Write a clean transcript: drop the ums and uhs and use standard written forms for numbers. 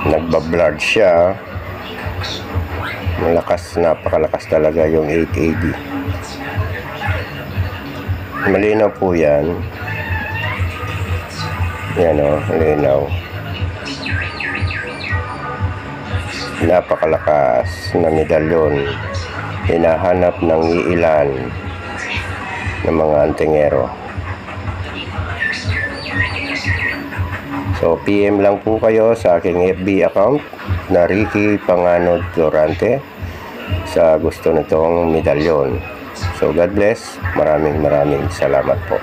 nagbablurred siya. Malakas, napakalakas talaga yung 880. Malinaw po yan. Yan o, malinaw. Napakalakas na medalyon. Hinahanap ng iilan ng mga antingero. So, PM lang po kayo sa aking FB account na Ricky Panganod Florante sa gusto nitong medalyon. So, God bless. Maraming salamat po.